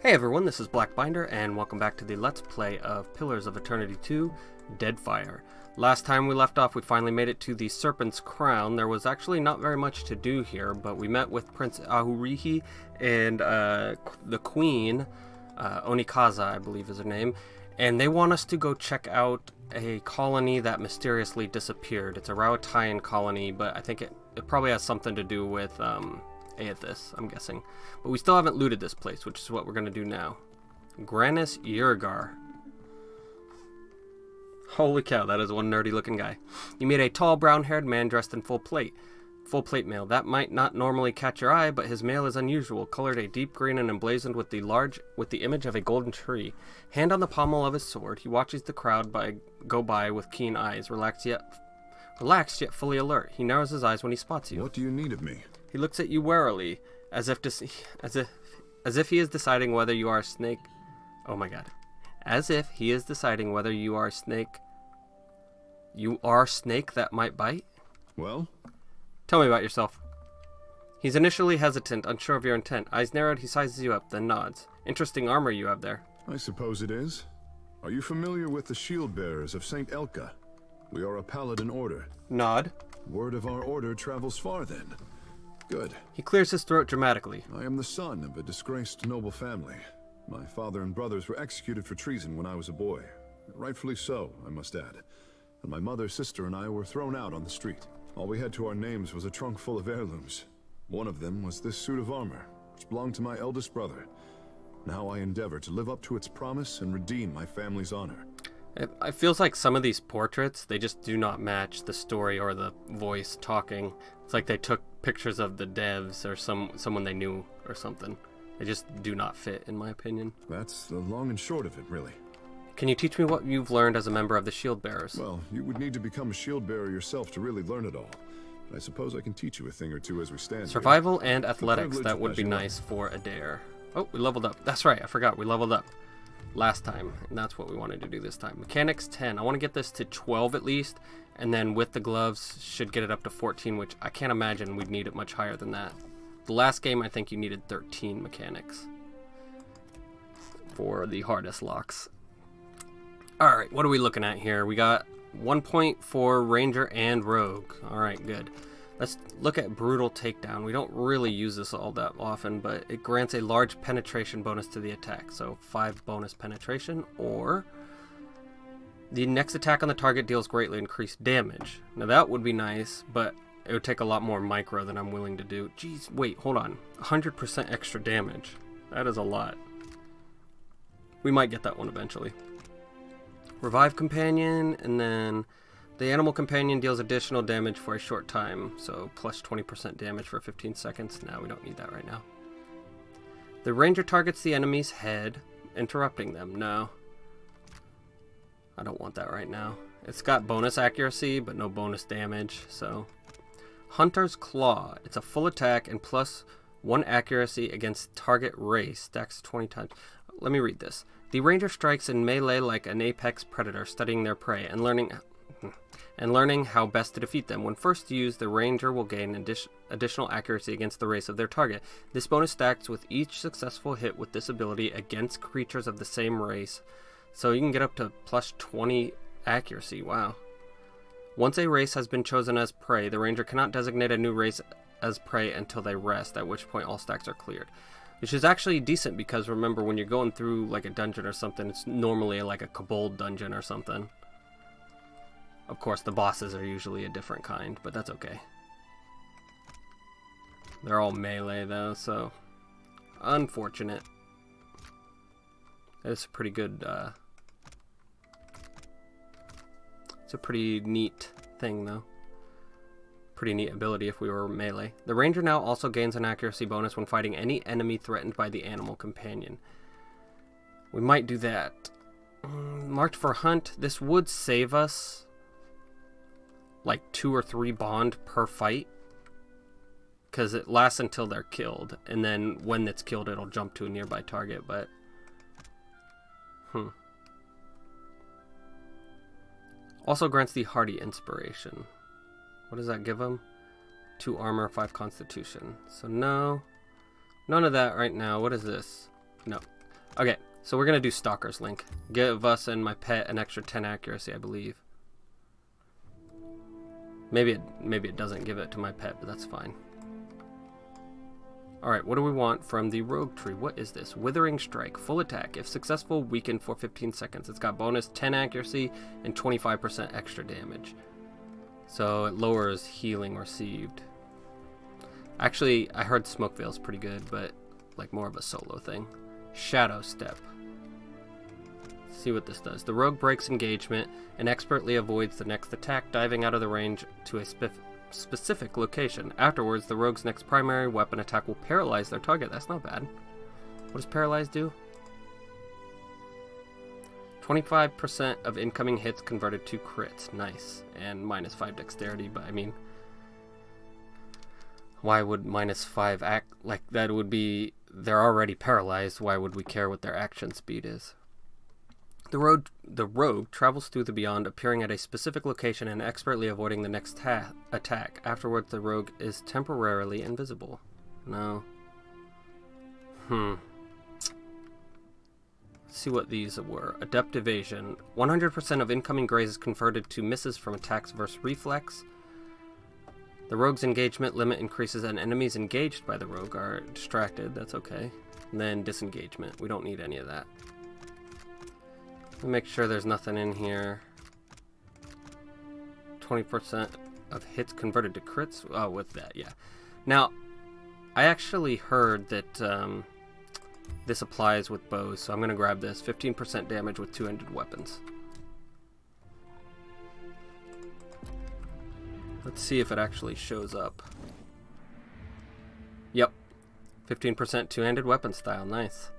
Hey everyone, this is Blackbinder, and welcome back to the Let's Play of Pillars of Eternity 2, Deadfire. Last time we left off, we finally made it to the Serpent's Crown. There was actually not very much to do here, but we met with Prince Aruihi and the Queen, Onekaza, I believe is her name, and they want us to go check out a colony that mysteriously disappeared. It's a Rauataian colony, but I think it probably has something to do with Aethys, I'm guessing. But we still haven't looted this place, which is what we're going to do now. Granis Yurgar. Holy cow, that is one nerdy looking guy. You meet a tall brown-haired man dressed in full plate mail. That might not normally catch your eye, but his mail is unusual, colored a deep green and emblazoned with the image of a golden tree. Hand on the pommel of his sword, he watches the crowd go by with keen eyes, relaxed yet fully alert. He narrows his eyes when he spots you. What do you need of me? He looks at you warily, as if he is deciding whether you are a snake. Oh my god. As if he is deciding whether you are a snake. You are a snake that might bite? Well? Tell me about yourself. He's initially hesitant, unsure of your intent. Eyes narrowed, he sizes you up, then nods. Interesting armor you have there. I suppose it is. Are you familiar with the shield bearers of St. Elka? We are a paladin order. Nod. Word of our order travels far then. Good. He clears his throat dramatically. I am the son of a disgraced noble family. My father and brothers were executed for treason when I was a boy. Rightfully so, I must add. And my mother, sister, and I were thrown out on the street. All we had to our names was a trunk full of heirlooms. One of them was this suit of armor, which belonged to my eldest brother. Now I endeavor to live up to its promise and redeem my family's honor. It feels like some of these portraits, they just do not match the story or the voice talking. It's like they took pictures of the devs or someone they knew or something. They just do not fit, in my opinion. That's the long and short of it, really. Can you teach me what you've learned as a member of the Shield Bearers? Well, you would need to become a shield bearer yourself to really learn it all. I suppose I can teach you a thing or two as we stand Survival here. and athletics, that would be nice for a dare. Oh, we leveled up. That's right, I forgot, we leveled up last time, and that's what we wanted to do this time. Mechanics 10. I want to get this to 12 at least, and then with the gloves should get it up to 14, which I can't imagine we'd need it much higher than that. The last game, I think you needed 13 mechanics for the hardest locks. Alright, what are we looking at here? We got 1.4 Ranger and Rogue. Alright, good. Let's look at Brutal Takedown. We don't really use this all that often, but it grants a large penetration bonus to the attack. So 5 bonus penetration, or the next attack on the target deals greatly increased damage. Now that would be nice, but it would take a lot more micro than I'm willing to do. Jeez, wait, hold on. 100% extra damage. That is a lot. We might get that one eventually. Revive Companion, and then the Animal Companion deals additional damage for a short time, so plus 20% damage for 15 seconds. No, we don't need that right now. The Ranger targets the enemy's head, interrupting them. No. I don't want that right now. It's got bonus accuracy, but no bonus damage, so. Hunter's Claw. It's a full attack and plus 1 accuracy against target race. Stacks 20 times. Let me read this. The Ranger strikes in melee like an apex predator, studying their prey and learning how best to defeat them. When first used, the Ranger will gain additional accuracy against the race of their target. This bonus stacks with each successful hit with this ability against creatures of the same race. So you can get up to plus 20 accuracy. Wow. Once a race has been chosen as prey, the Ranger cannot designate a new race as prey until they rest, at which point all stacks are cleared. Which is actually decent because remember, when you're going through like a dungeon or something, it's normally like a kobold dungeon or something. Of course, the bosses are usually a different kind, but that's okay. They're all melee though, so unfortunate. It's a pretty good, it's a pretty neat thing though. Pretty neat ability if we were melee. The Ranger now also gains an accuracy bonus when fighting any enemy threatened by the Animal Companion. We might do that. Marked for Hunt. This would save us like 2 or 3 bond per fight, because it lasts until they're killed, and then when it's killed it'll jump to a nearby target, but also grants the Hardy Inspiration. What does that give him? 2 armor, 5 constitution. So no. None of that right now. What is this? No. Okay, so we're going to do Stalker's Link. Give us and my pet an extra 10 accuracy, I believe. Maybe it doesn't give it to my pet, but that's fine. Alright, what do we want from the rogue tree? What is this? Withering Strike. Full attack. If successful, weaken for 15 seconds. It's got bonus 10 accuracy and 25% extra damage. So it lowers healing received. Actually, I heard Smoke Veil's pretty good, but like more of a solo thing. Shadow Step. Let's see what this does. The rogue breaks engagement and expertly avoids the next attack, diving out of the range to a specific location. Afterwards, the rogue's next primary weapon attack will paralyze their target. That's not bad. What does paralyze do? 25% of incoming hits converted to crits. Nice. And -5 dexterity, but I mean, why would -5 act like that? Would be, they're already paralyzed. Why would we care what their action speed is? The rogue travels through the beyond, appearing at a specific location and expertly avoiding the next attack. Afterwards, the rogue is temporarily invisible. No. Let's see what these were. Adept Evasion. 100% of incoming graze is converted to misses from attacks versus reflex. The rogue's engagement limit increases and enemies engaged by the rogue are distracted. That's okay. And then disengagement. We don't need any of that. Make sure there's nothing in here. 20% of hits converted to crits. Oh, with that, yeah. Now, I actually heard that this applies with bows, so I'm going to grab this. 15% damage with two-handed weapons. Let's see if it actually shows up. Yep. 15% two-handed weapon style. Nice.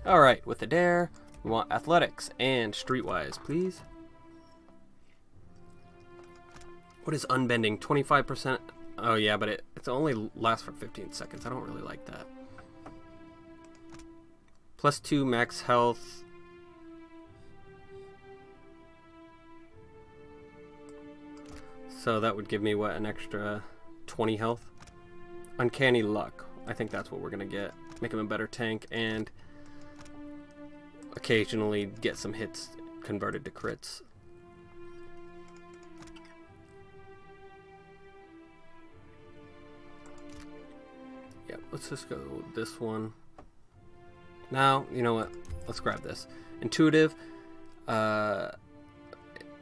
Alright, with the dare, we want athletics and streetwise, please. What is unbending? 25%. Oh yeah, but it's only lasts for 15 seconds. I don't really like that. +2 max health. So that would give me, what, an extra 20 health? Uncanny Luck. I think that's what we're going to get. Make him a better tank and occasionally get some hits converted to crits. Yeah, let's just go with this one. Now, you know what? Let's grab this. Intuitive.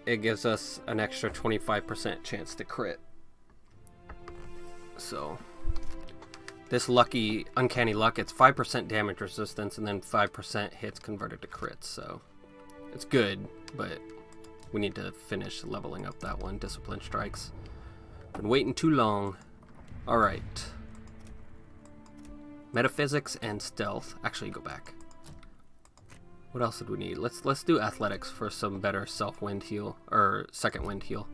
It gives us an extra 25% chance to crit. So this lucky Uncanny Luck, it's 5% damage resistance and then 5% hits converted to crits. So it's good, but we need to finish leveling up that one. Discipline Strikes. Been waiting too long. Alright. Metaphysics and Stealth. Actually, go back. What else did we need? Let's do Athletics for some better self-wind heal, or second wind heal.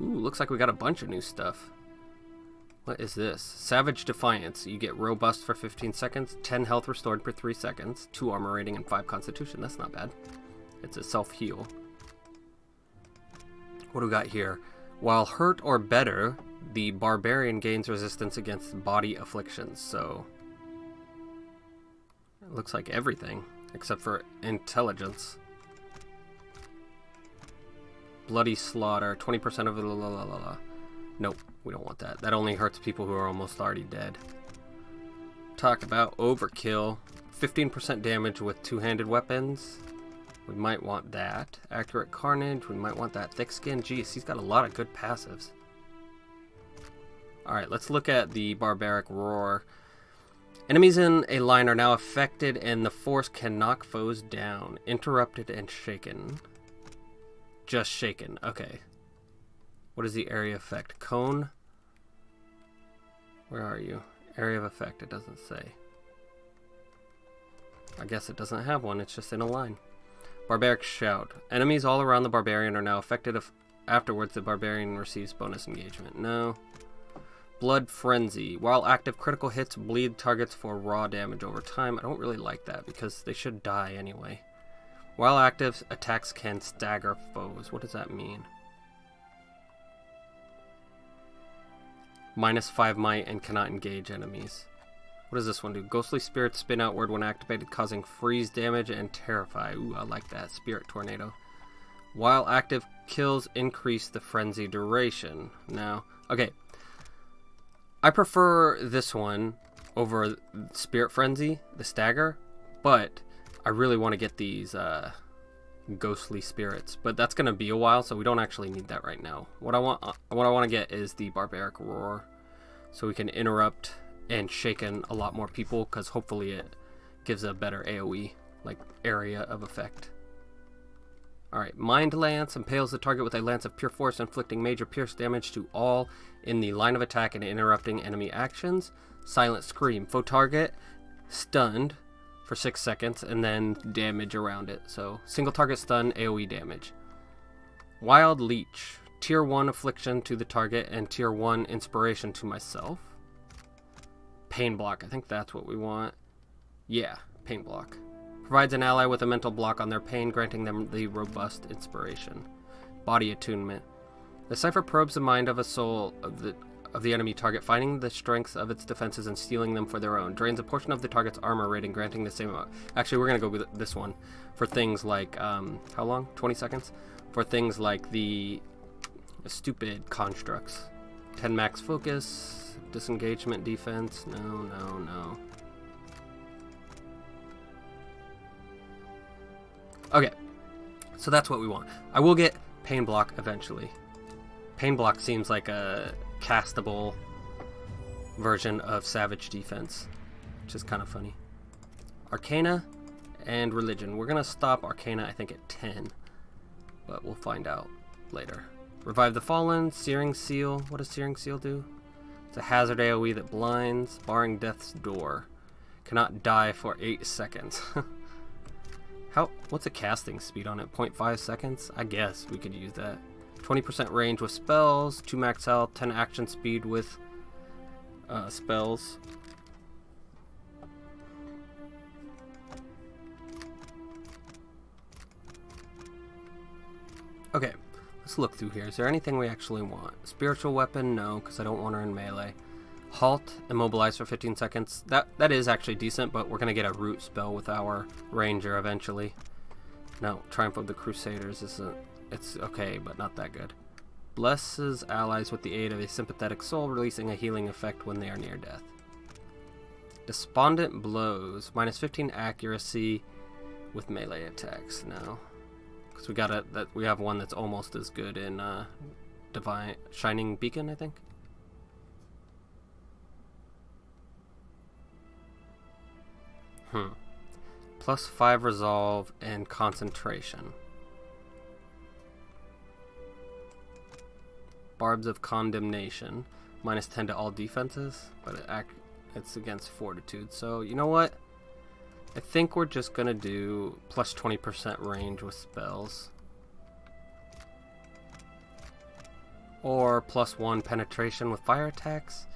Ooh, looks like we got a bunch of new stuff. What is this? Savage Defiance. You get robust for 15 seconds, 10 health restored per 3 seconds, 2 armor rating, and 5 constitution. That's not bad. It's a self-heal. What do we got here? While hurt or better, the barbarian gains resistance against body afflictions. So it looks like everything except for intelligence. Bloody Slaughter. 20% of the Nope, we don't want that. That only hurts people who are almost already dead. Talk about overkill. 15% damage with two-handed weapons. We might want that. Accurate Carnage. We might want that. Thick Skin. Jeez, he's got a lot of good passives. Alright, let's look at the Barbaric Roar. Enemies in a line are now affected and the force can knock foes down. Interrupted and shaken. Just shaken. Okay. What is the area effect? Cone? Where are you? Area of effect, it doesn't say. I guess it doesn't have one, it's just in a line. Barbaric Shout. Enemies all around the barbarian are now affected if afterwards the barbarian receives bonus engagement. No. Blood Frenzy. While active, critical hits bleed targets for raw damage over time. I don't really like that because they should die anyway. While active, attacks can stagger foes. What does that mean? -5 might and cannot engage enemies. What does this one do? Ghostly spirits spin outward when activated, causing freeze damage and terrify. Ooh, I like that. Spirit tornado. While active, kills increase the frenzy duration. Now, okay. I prefer this one over Spirit Frenzy, the stagger, but I really want to get these ghostly spirits. But that's going to be a while, so we don't actually need that right now. What I want to get is the Barbaric Roar, so we can interrupt and shaken a lot more people, because hopefully it gives a better AoE, like area of effect. Alright, Mind Lance impales the target with a lance of pure force, inflicting major pierce damage to all in the line of attack and interrupting enemy actions. Silent Scream, foe target stunned for 6 seconds and then damage around it. So single target stun, AoE damage. Wild Leech, tier 1 affliction to the target and tier 1 inspiration to myself. Pain block, I think that's what we want. Yeah, pain block. Provides an ally with a mental block on their pain, granting them the robust inspiration. Body attunement. The cipher probes the mind of a soul of the enemy target, finding the strengths of its defenses and stealing them for their own. Drains a portion of the target's armor rating, granting the same amount. Actually, we're going to go with this one for things like, how long? 20 seconds? For things like the stupid constructs. 10 max focus, disengagement defense. No. Okay, so that's what we want. I will get Pain Block eventually. Pain Block seems like a castable version of Savage Defense, which is kind of funny. Arcana and Religion. We're going to stop Arcana, I think, at 10, but we'll find out later. Revive the Fallen, Searing Seal. What does Searing Seal do? It's a hazard AoE that blinds, barring Death's Door. Cannot die for 8 seconds. What's a casting speed on it? 0.5 seconds? I guess we could use that. 20% range with spells, 2 max health, 10 action speed with spells. Okay, let's look through here. Is there anything we actually want? Spiritual weapon? No, because I don't want her in melee. Halt, immobilize for 15 seconds. That is actually decent, but we're going to get a root spell with our ranger eventually. No, Triumph of the Crusaders isn't... It's okay, but not that good. Blesses allies with the aid of a sympathetic soul, releasing a healing effect when they are near death. Despondent Blows, minus 15 accuracy with melee attacks. No, because we have one that's almost as good in Divine Shining Beacon, I think. Plus 5 resolve and concentration. Barbs of Condemnation, minus 10 to all defenses, but it's against fortitude. So you know what? I think we're just gonna do plus 20% range with spells, or plus 1 penetration with fire attacks.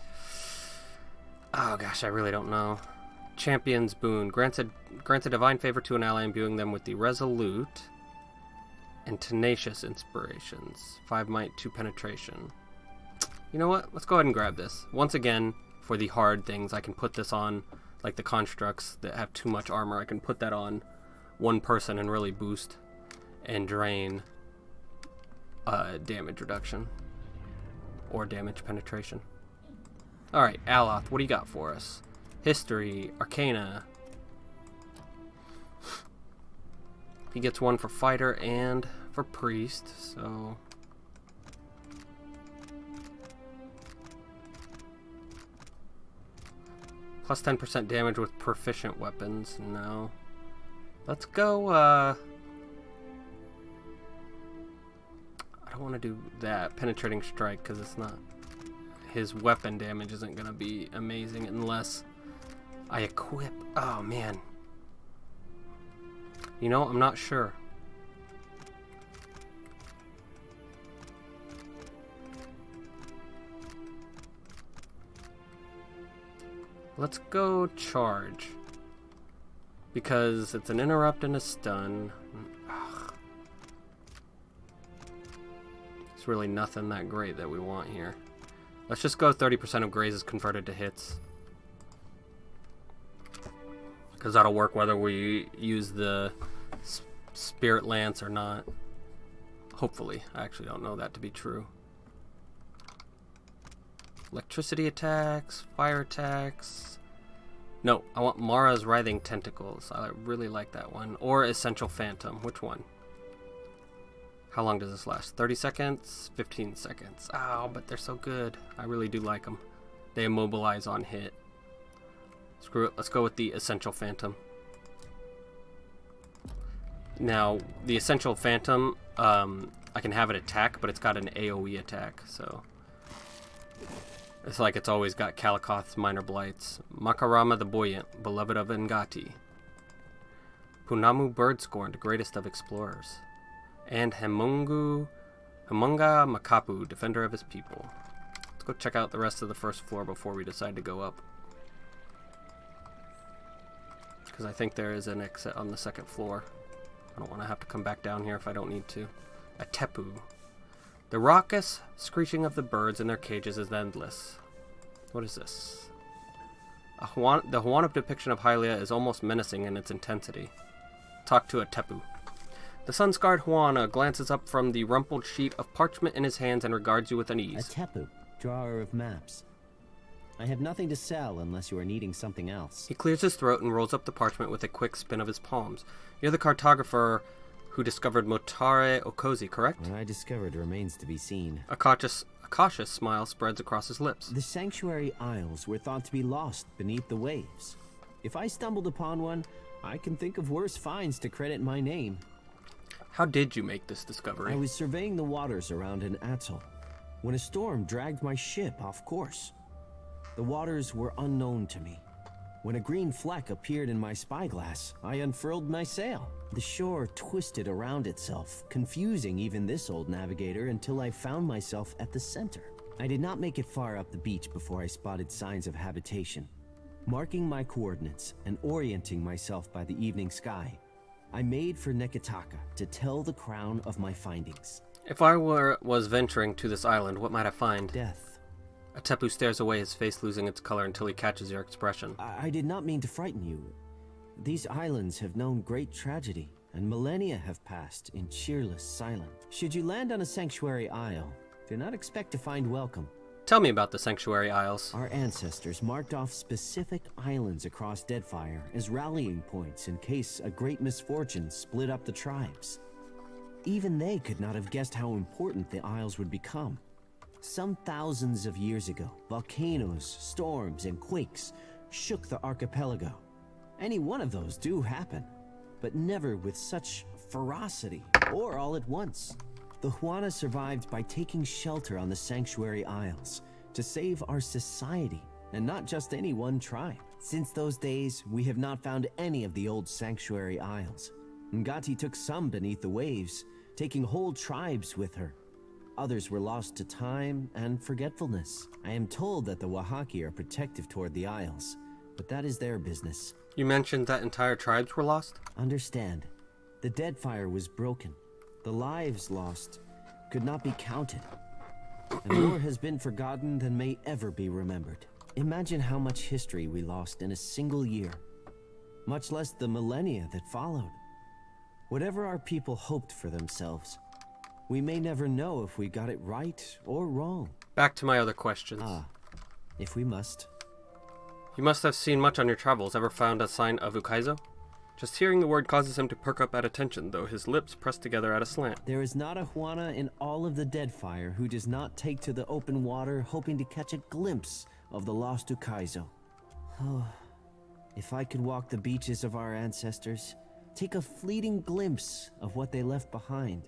Oh gosh, I really don't know. Champion's Boon grants a divine favor to an ally, imbuing them with the resolute and tenacious inspirations. 5 might, 2 penetration. You know what? Let's go ahead and grab this. Once again, for the hard things, I can put this on, like the constructs that have too much armor. I can put that on one person and really boost and drain damage reduction or damage penetration. Alright, Aloth, what do you got for us? History, Arcana. He gets 1 for Fighter and for Priest, so... Plus 10% damage with proficient weapons. No. Let's go, I don't want to do that. Penetrating Strike, because it's not... His weapon damage isn't going to be amazing unless I equip... Oh, man. You know, I'm not sure. Let's go charge. Because it's an interrupt and a stun. Ugh. It's really nothing that great that we want here. Let's just go 30% of grazes converted to hits. Because that'll work whether we use the Spirit Lance or not. Hopefully. I actually don't know that to be true. Electricity attacks, fire attacks. No, I want Mara's Writhing Tentacles. I really like that one. Or Essential Phantom. Which one? How long does this last? 30 seconds? 15 seconds. Oh, but they're so good. I really do like them. They immobilize on hit. Screw it. Let's go with the Essential Phantom. Now, the Essential Phantom, I can have it attack, but it's got an AoE attack, so... It's like it's always got Kalikoth's Minor Blights. Makarama the Buoyant, beloved of Ngati. Punamu Birdscorned, greatest of explorers. And Hemunga Makapu, defender of his people. Let's go check out the rest of the first floor before we decide to go up. Because I think there is an exit on the second floor. I don't want to have to come back down here if I don't need to. A Tepu. The raucous screeching of the birds in their cages is endless. What is this? The Hawaiian depiction of Hylia is almost menacing in its intensity. Talk to a Tepu. The sun-scarred Hawaiian glances up from the rumpled sheet of parchment in his hands and regards you with unease. A Tepu, drawer of maps. I have nothing to sell unless you are needing something else. He clears his throat and rolls up the parchment with a quick spin of his palms. You're the cartographer who discovered Motare Okozi, correct? What I discovered remains to be seen. A cautious smile spreads across his lips. The Sanctuary Isles were thought to be lost beneath the waves. If I stumbled upon one, I can think of worse finds to credit my name. How did you make this discovery? I was surveying the waters around an atoll when a storm dragged my ship off course. The waters were unknown to me. When a green fleck appeared in my spyglass, I unfurled my sail. The shore twisted around itself, confusing even this old navigator until I found myself at the center. I did not make it far up the beach before I spotted signs of habitation. Marking my coordinates and orienting myself by the evening sky, I made for Neketaka to tell the crown of my findings. If I was venturing to this island, what might I find? Death. A Tepu stares away, his face losing its color until he catches your expression. I did not mean to frighten you. These islands have known great tragedy, and millennia have passed in cheerless silence. Should you land on a sanctuary isle, do not expect to find welcome. Tell me about the Sanctuary Isles. Our ancestors marked off specific islands across Deadfire as rallying points in case a great misfortune split up the tribes. Even they could not have guessed how important the isles would become. Some thousands of years ago, volcanoes, storms, and quakes shook the archipelago. Any one of those do happen, but never with such ferocity, or all at once. The Hawaiian survived by taking shelter on the Sanctuary Isles to save our society, and not just any one tribe. Since those days, we have not found any of the old Sanctuary Isles. Ngati took some beneath the waves, taking whole tribes with her. Others were lost to time and forgetfulness. I am told that the Wahaki are protective toward the Isles, but that is their business. You mentioned that entire tribes were lost? Understand, the Deadfire was broken. The lives lost could not be counted, and more has been forgotten than may ever be remembered. Imagine how much history we lost in a single year, much less the millennia that followed. Whatever our people hoped for themselves, we may never know if we got it right or wrong. Back to my other questions. If we must. You must have seen much on your travels. Ever found a sign of Ukaizo? Just hearing the word causes him to perk up at attention, though his lips press together at a slant. There is not a Hawaiian in all of the Deadfire who does not take to the open water hoping to catch a glimpse of the lost Ukaizo. Oh, if I could walk the beaches of our ancestors, take a fleeting glimpse of what they left behind,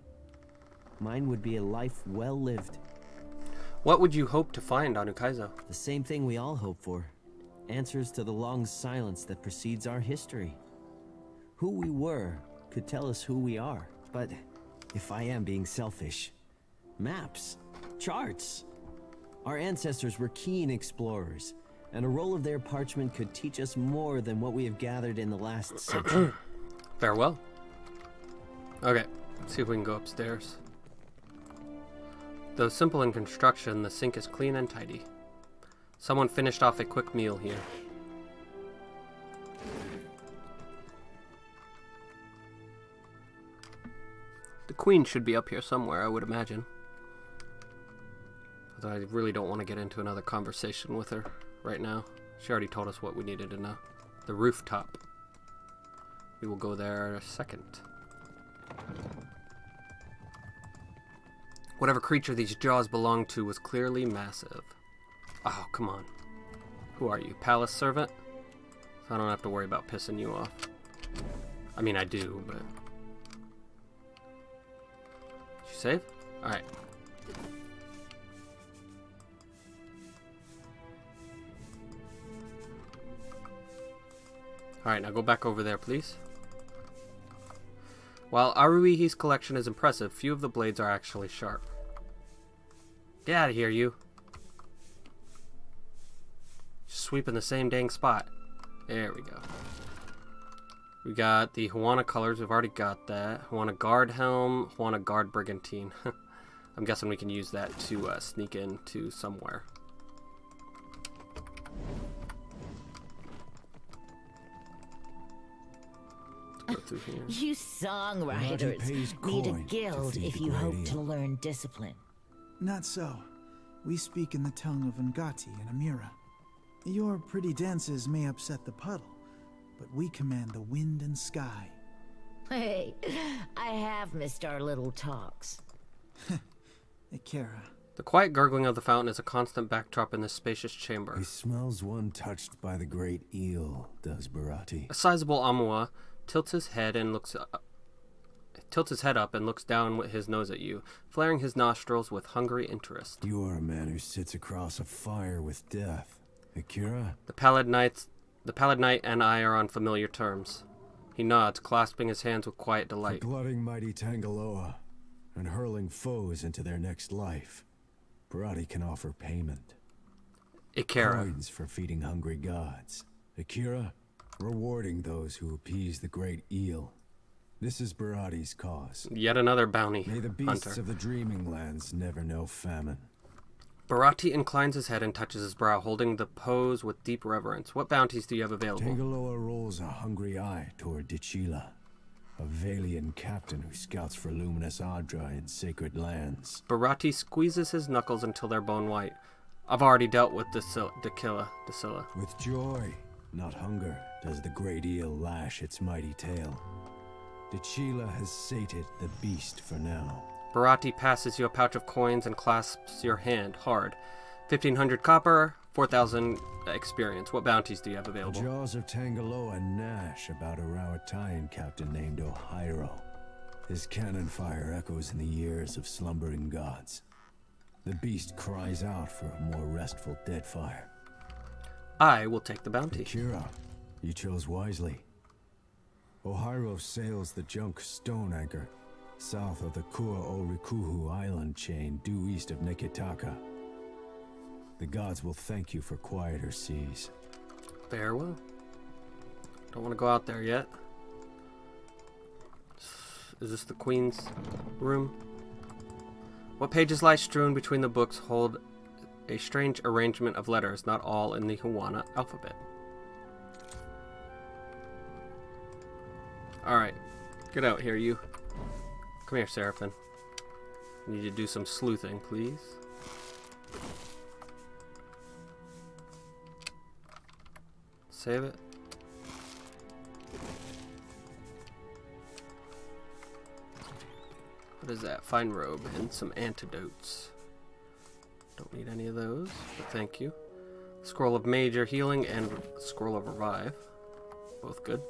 mine would be a life well lived. What would you hope to find on Ukaizo? The same thing we all hope for. Answers to the long silence that precedes our history. Who we were could tell us who we are. But if I am being selfish, maps, charts. Our ancestors were keen explorers, and a roll of their parchment could teach us more than what we have gathered in the last century. Farewell. Okay, let's see if we can go upstairs. Though simple in construction, the sink is clean and tidy. Someone finished off a quick meal here. The queen should be up here somewhere, I would imagine. Although I really don't want to get into another conversation with her right now. She already told us what we needed to know. The rooftop. We will go there in a second. Whatever creature these jaws belonged to was clearly massive. Oh, come on. Who are you? Palace servant? So I don't have to worry about pissing you off. I mean, I do, but... Did you save? Alright. Alright, now go back over there, please. While Aruihi's collection is impressive, few of the blades are actually sharp. Get out of here, you. Just sweeping the same dang spot. There we go. We got the Huana colors. We've already got that. Huana guard helm, Huana guard brigantine. I'm guessing we can use that to sneak into somewhere. Let's go through here. You songwriters need a guild if you hope to learn discipline. Not so. We speak in the tongue of Ngati and Amira. Your pretty dances may upset the puddle, but we command the wind and sky. Hey, I have missed our little talks. Akira. The quiet gurgling of the fountain is a constant backdrop in this spacious chamber. He smells one touched by the great eel, does Barati. A sizable Amua tilts his head up and looks down with his nose at you, flaring his nostrils with hungry interest. You are a man who sits across a fire with death. Akira? The pallid knight and I are on familiar terms. He nods, clasping his hands with quiet delight. For glutting mighty Tangaloa and hurling foes into their next life, Barati can offer payment. Ikera. Coins for feeding hungry gods. Akira? Rewarding those who appease the great eel. This is Barati's cause. Yet another bounty May the beasts hunter. of the dreaming lands never know famine. Barati inclines his head and touches his brow, holding the pose with deep reverence. What bounties do you have available? Tangaloa rolls a hungry eye toward Dichila, a Valian captain who scouts for luminous Adra in sacred lands. Barati squeezes his knuckles until they're bone white. I've already dealt with Dacilla. With joy, not hunger, does the great eel lash its mighty tail. Dichila has sated the beast for now. Barati passes you a pouch of coins and clasps your hand hard. 1,500 copper, 4,000 experience. What bounties do you have The available? jaws of Tangaloa gnash about a Rawatayan captain named Ohairo. His cannon fire echoes in the ears of slumbering gods. The beast cries out for a more restful Deadfire. I will take the bounty. Akira, you chose wisely. Ohairo sails the junk Stone Anchor, south of the Kua Orikuhu island chain due east of Neketaka. The gods will thank you for quieter seas. Farewell. Don't want to go out there yet. Is this the queen's room? What pages lie strewn between the books hold a strange arrangement of letters, not all in the Huana alphabet. Alright, get out here, you. Come here, Serpent. Need you to do some sleuthing, please. Save it. What is that? Fine robe and some antidotes. Don't need any of those, but thank you. Scroll of Major Healing and Scroll of Revive. Both good.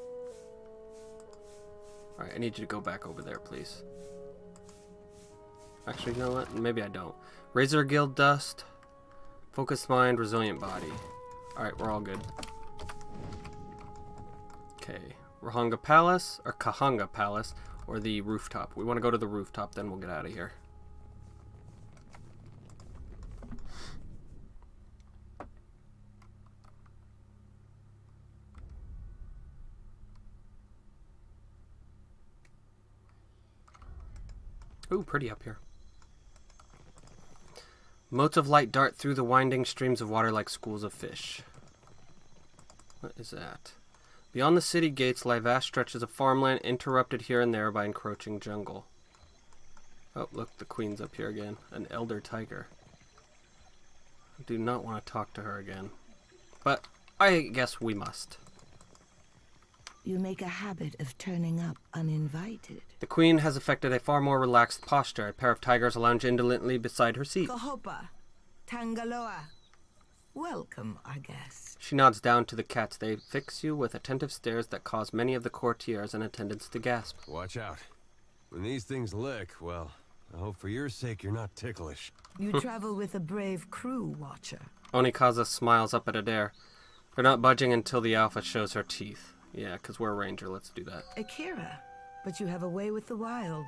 Alright, I need you to go back over there, please. Actually, you know what? Maybe I don't. Razor Guild Dust. Focused Mind, Resilient Body. Alright, we're all good. Okay. Kahanga Palace, or the rooftop. We want to go to the rooftop, then we'll get out of here. Ooh, pretty up here. Motes of light dart through the winding streams of water like schools of fish. What is that? Beyond the city gates lie vast stretches of farmland interrupted here and there by encroaching jungle. Oh, look, the queen's up here again. An elder tiger. I do not want to talk to her again. But I guess we must. You make a habit of turning up uninvited. The queen has affected a far more relaxed posture. A pair of tigers lounge indolently beside her seat. Kohopa, Tangaloa. Welcome, our guest. She nods down to the cats. They fix you with attentive stares that cause many of the courtiers in attendance to gasp. Watch out. When these things lick, well, I hope for your sake you're not ticklish. You travel with a brave crew, Watcher. Onekaza smiles up at Adair. They're not budging until the alpha shows her teeth. Yeah, because we're a ranger. Let's do that. Akira, but you have a way with the wild.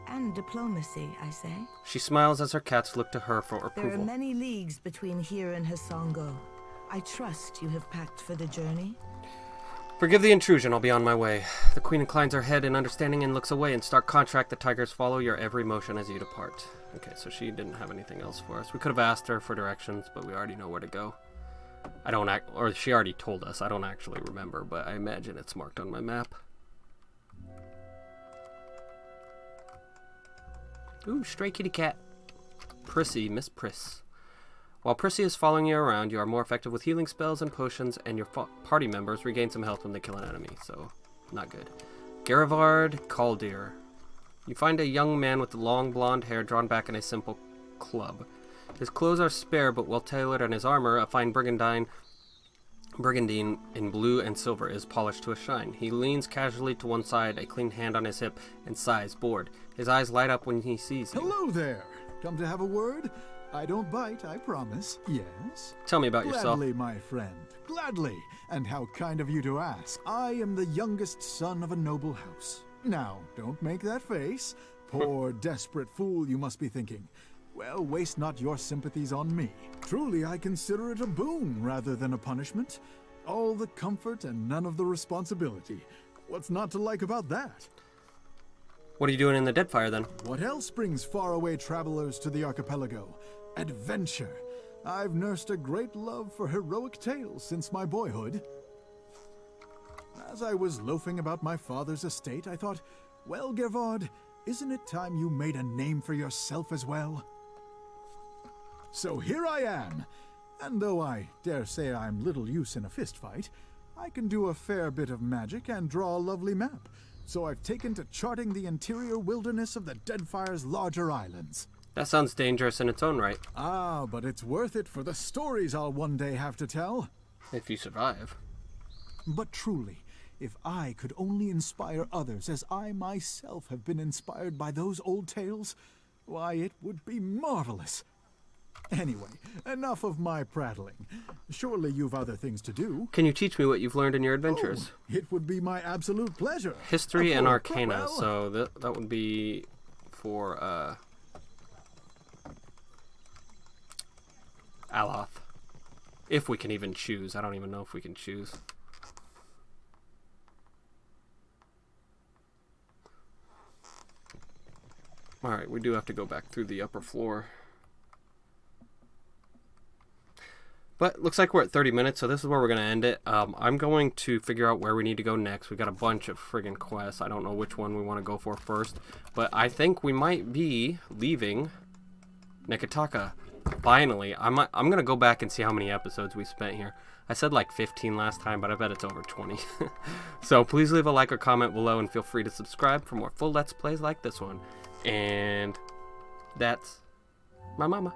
And diplomacy, I say. She smiles as her cats look to her for There approval. are many leagues between here and Hasongo. I trust you have packed for the journey. Forgive the intrusion. I'll be on my way. The queen inclines her head in understanding and looks away. In stark contrast, the tigers follow your every motion as you depart. Okay, so she didn't have anything else for us. We could have asked her for directions, but we already know where to go. Or she already told us. I don't actually remember, but I imagine it's marked on my map. Ooh, stray kitty cat. Prissy, Miss Priss. While Prissy is following you around, you are more effective with healing spells and potions, and your party members regain some health when they kill an enemy, so not good. Garivard Caldir. You find a young man with long blonde hair drawn back in a simple club. His clothes are spare but well tailored, and his armor, a fine brigandine in blue and silver, is polished to a shine. He leans casually to one side, a clean hand on his hip, and sighs, bored. His eyes light up when he sees you. Hello there. Come to have a word? I don't bite, I promise. Yes? Tell me about yourself. Gladly, my friend. Gladly. And how kind of you to ask. I am the youngest son of a noble house. Now, don't make that face. Poor, desperate fool, you must be thinking. Well, waste not your sympathies on me. Truly, I consider it a boon rather than a punishment. All the comfort and none of the responsibility. What's not to like about that? What are you doing in the Deadfire, then? What else brings faraway travelers to the archipelago? Adventure. I've nursed a great love for heroic tales since my boyhood. As I was loafing about my father's estate, I thought, well, Gervard, isn't it time you made a name for yourself as well? So here I am, and though I dare say I'm little use in a fistfight, I can do a fair bit of magic and draw a lovely map, so I've taken to charting the interior wilderness of the Deadfire's larger islands. That sounds dangerous in its own right. Ah, but it's worth it for the stories I'll one day have to tell. If you survive. But truly, if I could only inspire others as I myself have been inspired by those old tales, why, it would be marvelous. Anyway, enough of my prattling. Surely you've other things to do. Can you teach me what you've learned in your adventures? Oh, it would be my absolute pleasure. History and Arcana, so that would be for Aloth. If we can even choose. I don't even know if we can choose. Alright, we do have to go back through the upper floor. But looks like we're at 30 minutes, so this is where we're going to end it. I'm going to figure out where we need to go next. We got a bunch of friggin' quests. I don't know which one we want to go for first. But I think we might be leaving Neketaka. Finally. I'm going to go back and see how many episodes we spent here. I said like 15 last time, but I bet it's over 20. So please leave a like or comment below, and feel free to subscribe for more full Let's Plays like this one. And that's my mama.